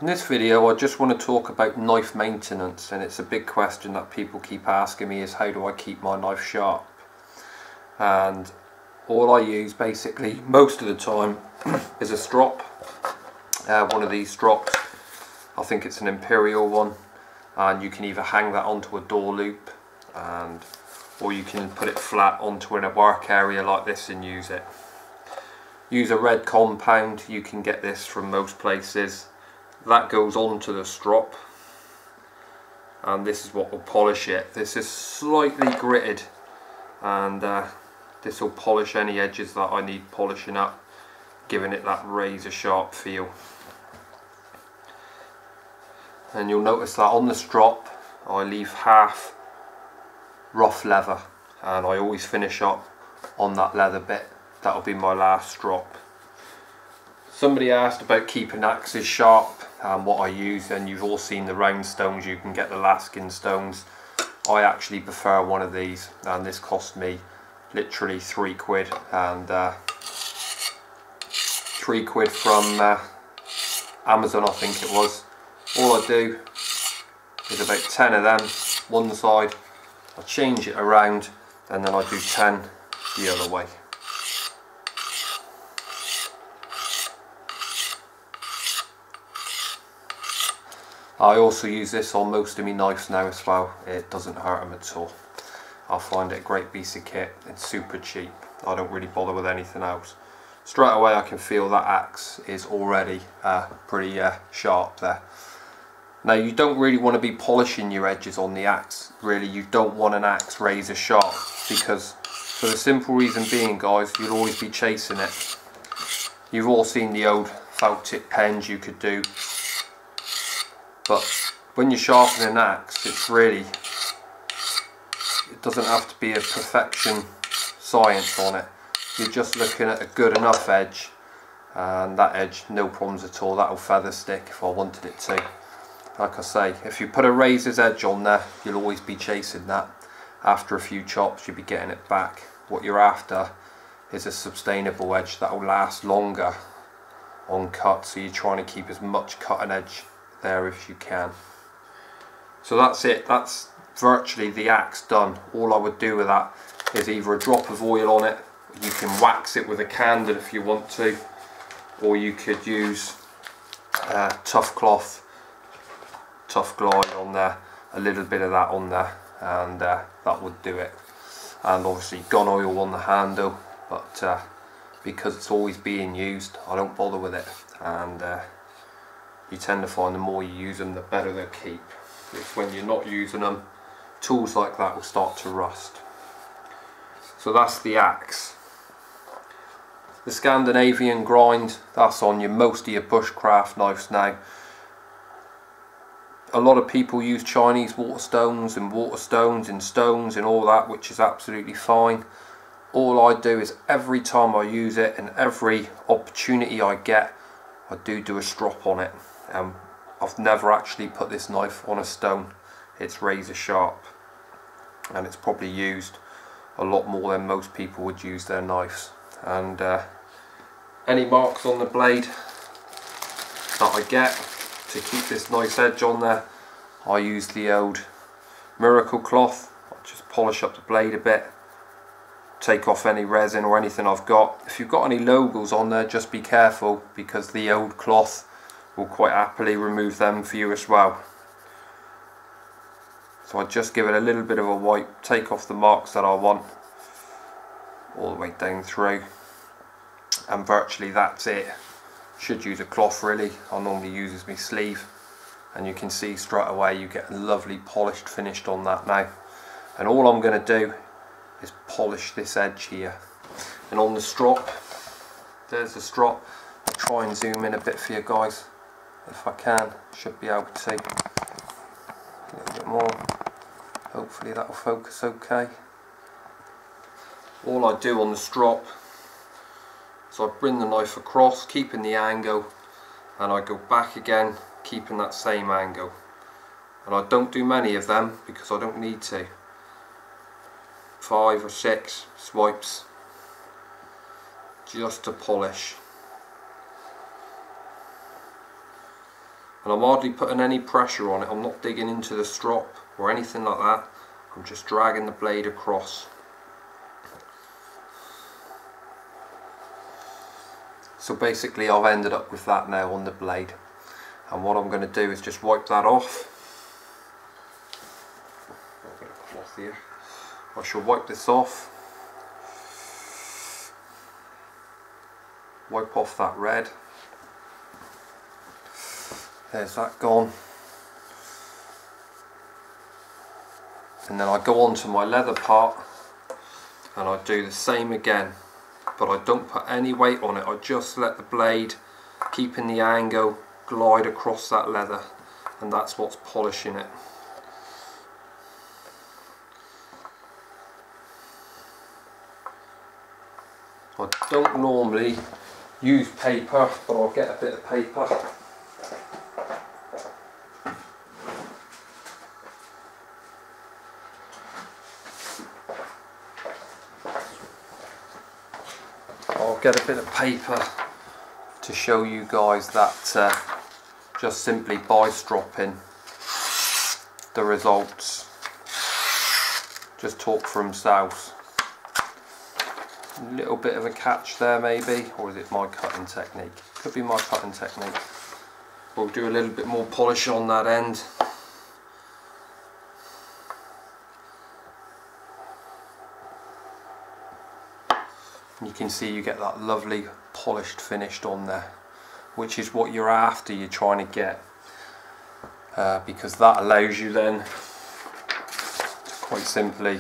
In this video I just want to talk about knife maintenance, and it's a big question that people keep asking me is how do I keep my knife sharp. And all I use basically most of the time is a strop, one of these strops. I think it's an Imperial one, and you can either hang that onto a door loop or you can put it flat onto in a work area like this and use it. Use a red compound, you can get this from most places. That goes onto the strop, and this is what will polish it. This is slightly gritted, and this will polish any edges that I need polishing up, giving it that razor sharp feel. And you'll notice that on the strop I leave half rough leather, and I always finish up on that leather bit. That'll be my last strop. Somebody asked about keeping axes sharp and what I use, and you've all seen the round stones. You can get the Laskin stones. I actually prefer one of these, and this cost me literally £3, and £3 from Amazon I think it was. All I do is about 10 of them one side, I change it around, and then I do 10 the other way. I also use this on most of my knives now as well. It doesn't hurt them at all. I find it a great piece of kit. It's super cheap. I don't really bother with anything else. Straight away I can feel that axe is already pretty sharp there. Now you don't really want to be polishing your edges on the axe. Really, you don't want an axe razor sharp, because for the simple reason being, guys, you'll always be chasing it. You've all seen the old felt tip pens you could do. But when you're sharpening an axe, it doesn't have to be a perfection science on it. You're just looking at a good enough edge, and that edge, no problems at all. That'll feather stick if I wanted it to. Like I say, if you put a razor's edge on there, you'll always be chasing that. After a few chops, you'll be getting it back. What you're after is a sustainable edge that will last longer on cut, so you're trying to keep as much cutting edge there if you can. So that's it. That's virtually the axe done. All I would do with that is either a drop of oil on it, you can wax it with a candle if you want to, or you could use tough cloth, tough glide on there, a little bit of that on there, and that would do it. And obviously gun oil on the handle, but because it's always being used, I don't bother with it. And you tend to find the more you use them, the better they'll keep. It's when you're not using them, tools like that will start to rust. So that's the axe. The Scandinavian grind, that's on most of your bushcraft knives now. A lot of people use Chinese waterstones and stones and all that, which is absolutely fine. All I do is every time I use it and every opportunity I get, I do a strop on it. I've never actually put this knife on a stone. It's razor sharp, and it's probably used a lot more than most people would use their knives. And any marks on the blade that I get to keep this nice edge on there, I use the old miracle cloth. I just polish up the blade a bit, take off any resin or anything I've got. If you've got any logos on there, just be careful, because the old cloth will quite happily remove them for you as well. So I just give it a little bit of a wipe, take off the marks that I want all the way down through, and virtually that's it. Should use a cloth really. I normally use my sleeve, and you can see straight away you get a lovely polished finished on that now. And all I'm going to do is polish this edge here. And on the strop, there's the strop. I'll try and zoom in a bit for you guys if I can. Should be able to. A little bit more. Hopefully that'll focus okay. All I do on the strop, so I bring the knife across, keeping the angle, and I go back again, keeping that same angle. And I don't do many of them because I don't need to. 5 or 6 swipes just to polish. and I'm hardly putting any pressure on it. I'm not digging into the strop or anything like that. I'm just dragging the blade across. So basically I've ended up with that now on the blade, and what I'm going to do is just wipe that off. I've got a cloth here. I shall wipe this off, wipe off that red. There's that gone. And then I go on to my leather part and I do the same again, but I don't put any weight on it. I just let the blade, keeping the angle, glide across that leather, and that's what's polishing it. I don't normally use paper, but I'll get a bit of paper. I'll get a bit of paper to show you guys that just simply by stropping, the results just talk for themselves. A little bit of a catch there maybe, or is it my cutting technique? Could be my cutting technique. We'll do a little bit more polish on that end. You can see you get that lovely polished finished on there, which is what you're after, you're trying to get, because that allows you then to quite simply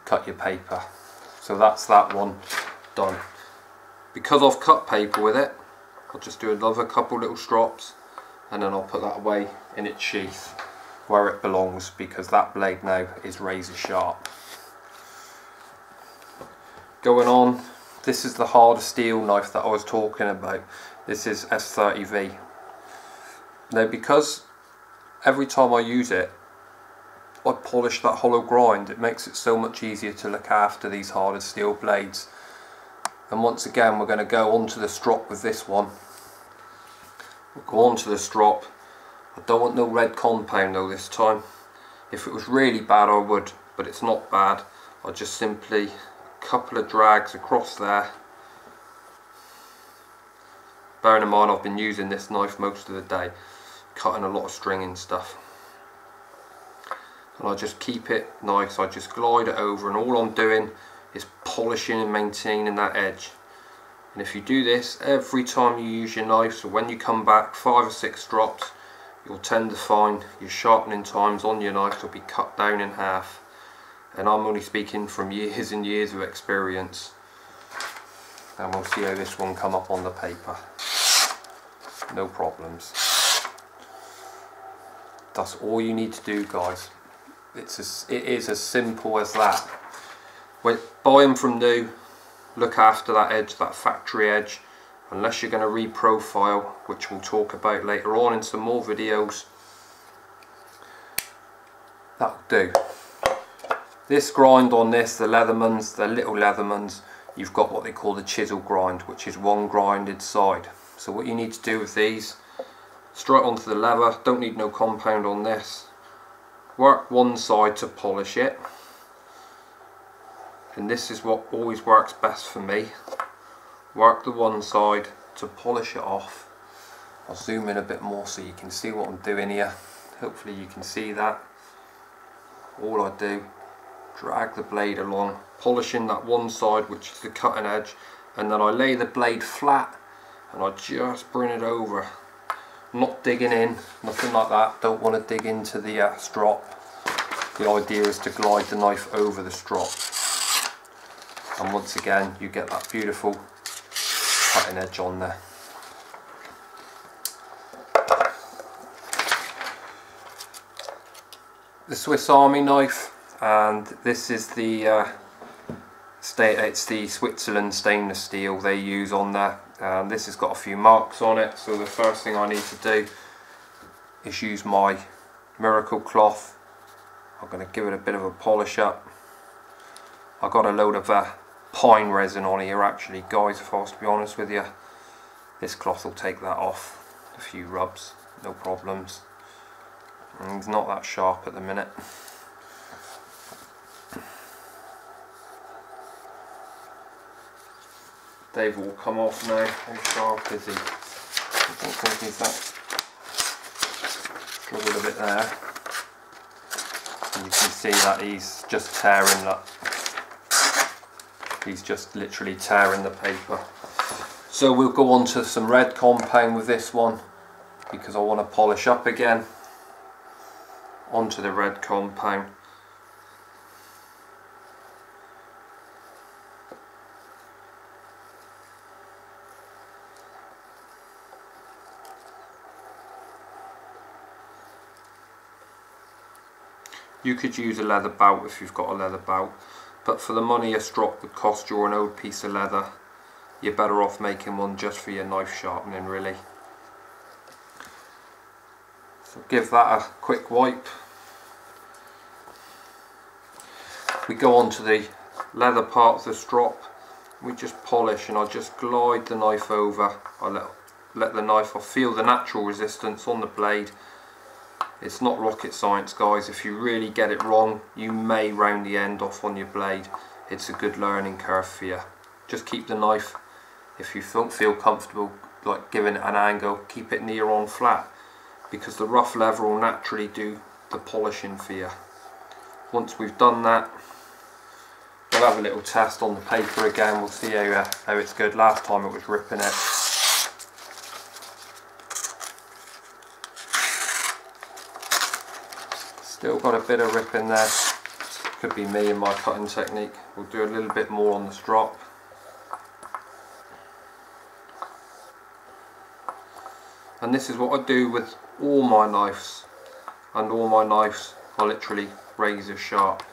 cut your paper. So that's that one done. Because I've cut paper with it, I'll just do another couple little strops, and then I'll put that away in its sheath where it belongs, because that blade now is razor sharp. Going on, this is the harder steel knife that I was talking about. This is S30V. Now, because every time I use it, I polish that hollow grind, it makes it so much easier to look after these harder steel blades. And once again, we're going to go onto the strop with this one. We'll go onto the strop. I don't want no red compound though this time. If it was really bad I would, but it's not bad. I just simply couple of drags across there. Bearing in mind I've been using this knife most of the day, cutting a lot of string and stuff, and I just keep it nice. I just glide it over, and all I'm doing is polishing and maintaining that edge. And if you do this every time you use your knife, so when you come back 5 or 6 drops, you'll tend to find your sharpening times on your knife will be cut down in half. And I'm only speaking from years and years of experience. And we'll see how this one come up on the paper. No problems. That's all you need to do, guys. It is as simple as that. Buy them from new. Look after that edge, that factory edge. Unless you're going to reprofile, which we'll talk about later on in some more videos. That'll do. This grind on this, the Leathermans, the little Leathermans, you've got what they call the chisel grind, which is one grinded side. So what you need to do with these, straight onto the leather, don't need no compound on this. Work one side to polish it. And this is what always works best for me. Work the one side to polish it off. I'll zoom in a bit more so you can see what I'm doing here. Hopefully you can see that. All I do, drag the blade along, polishing that one side, which is the cutting edge, and then I lay the blade flat and I just bring it over. Not digging in, nothing like that. Don't want to dig into the strop. The idea is to glide the knife over the strop, and once again you get that beautiful cutting edge on there. The Swiss Army knife, and this is the it's the Switzerland stainless steel they use on there. This has got a few marks on it, so the first thing I need to do is use my miracle cloth. I'm going to give it a bit of a polish up. I got a load of pine resin on here actually, guys, if I was to be honest with you. This cloth will take that off. a few rubs, no problems. And it's not that sharp at the minute. Dave will come off now. How sharp is he? I don't think he's that. Struggled a bit there. And you can see that he's just tearing that. He's just literally tearing the paper. So we'll go on to some red compound with this one because I want to polish up again. Onto the red compound. You could use a leather bout if you've got a leather bout, but for the money a strop would cost you, or an old piece of leather, you're better off making one just for your knife sharpening really. So give that a quick wipe. We go on to the leather part of the strop. We just polish, and I just glide the knife over. I let the knife, I feel the natural resistance on the blade. It's not rocket science, guys. If you really get it wrong, you may round the end off on your blade. It's a good learning curve for you. Just keep the knife, if you don't feel comfortable like giving it an angle, keep it near on flat, because the rough leather will naturally do the polishing for you. Once we've done that, we'll have a little test on the paper again. We'll see how it's good. Last time it was ripping it. Still got a bit of rip in there. Could be me and my cutting technique. We'll do a little bit more on the strop. And this is what I do with all my knives. And all my knives are literally razor sharp.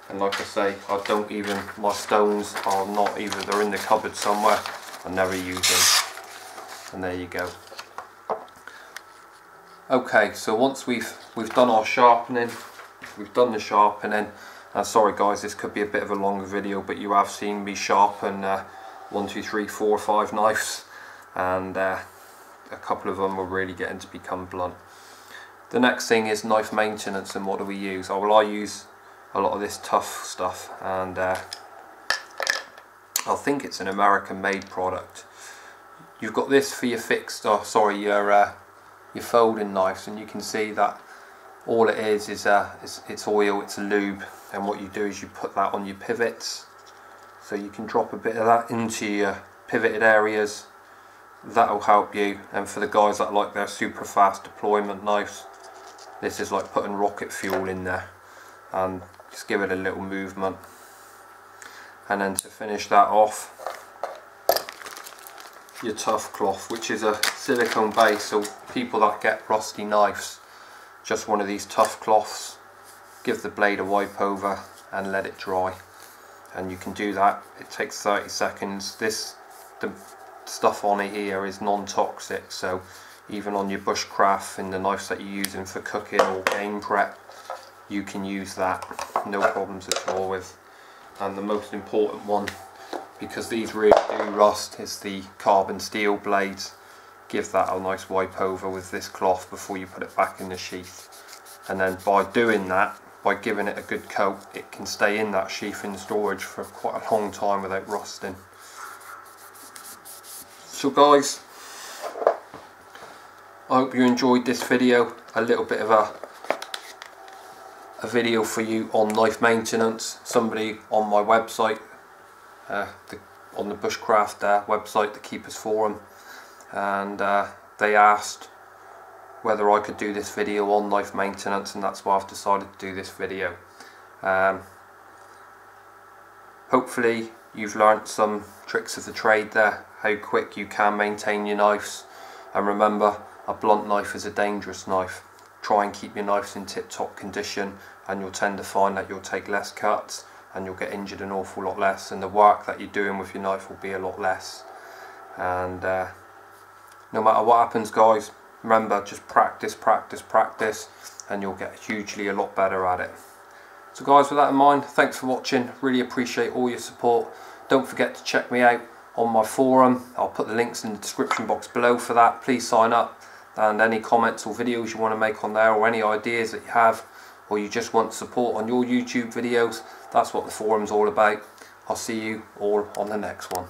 And like I say, I don't even, my stones are not either, they're in the cupboard somewhere. I never use them. And there you go. Okay, so once we've done our sharpening, we've done the sharpening, and sorry guys, this could be a bit of a longer video, but you have seen me sharpen 1, 2, 3, 4, 5 knives, and a couple of them were really getting to become blunt. The next thing is knife maintenance, and what do we use? Oh, well, I use a lot of this tough stuff, and I think it's an American made product. You've got this for your fixed, your folding knives, and you can see that all it is it's oil, it's a lube, and what you do is you put that on your pivots, so you can drop a bit of that into your pivoted areas. That'll help you. And for the guys that like their super fast deployment knives, this is like putting rocket fuel in there, and just give it a little movement. And then to finish that off, your tough cloth, which is a silicone base, so people that get rusty knives, just one of these tough cloths, give the blade a wipe over and let it dry. And you can do that, it takes 30 seconds. The stuff on it here is non-toxic, so even on your bushcraft and the knives that you're using for cooking or game prep, you can use that, no problems at all with. And the most important one, because these really do rust, is the carbon steel blades. Give that a nice wipe over with this cloth before you put it back in the sheath. And then by doing that, by giving it a good coat, it can stay in that sheath in storage for quite a long time without rusting. So guys, I hope you enjoyed this video, a little bit of a video for you on knife maintenance. Somebody on my website, on the Bushcraft website, the Keepers Forum, and they asked whether I could do this video on knife maintenance, and that's why I've decided to do this video. Hopefully you've learnt some tricks of the trade there, how quick you can maintain your knives. And remember, a blunt knife is a dangerous knife. Try and keep your knives in tip-top condition, and you'll tend to find that you'll take less cuts and you'll get injured an awful lot less, and the work that you're doing with your knife will be a lot less. And no matter what happens guys, remember, just practice, practice, practice, and you'll get hugely a lot better at it. So guys, with that in mind, thanks for watching, really appreciate all your support. Don't forget to check me out on my forum. I'll put the links in the description box below for that. Please sign up, and any comments or videos you want to make on there, or any ideas that you have, or you just want support on your YouTube videos. That's what the forum's all about. I'll see you all on the next one.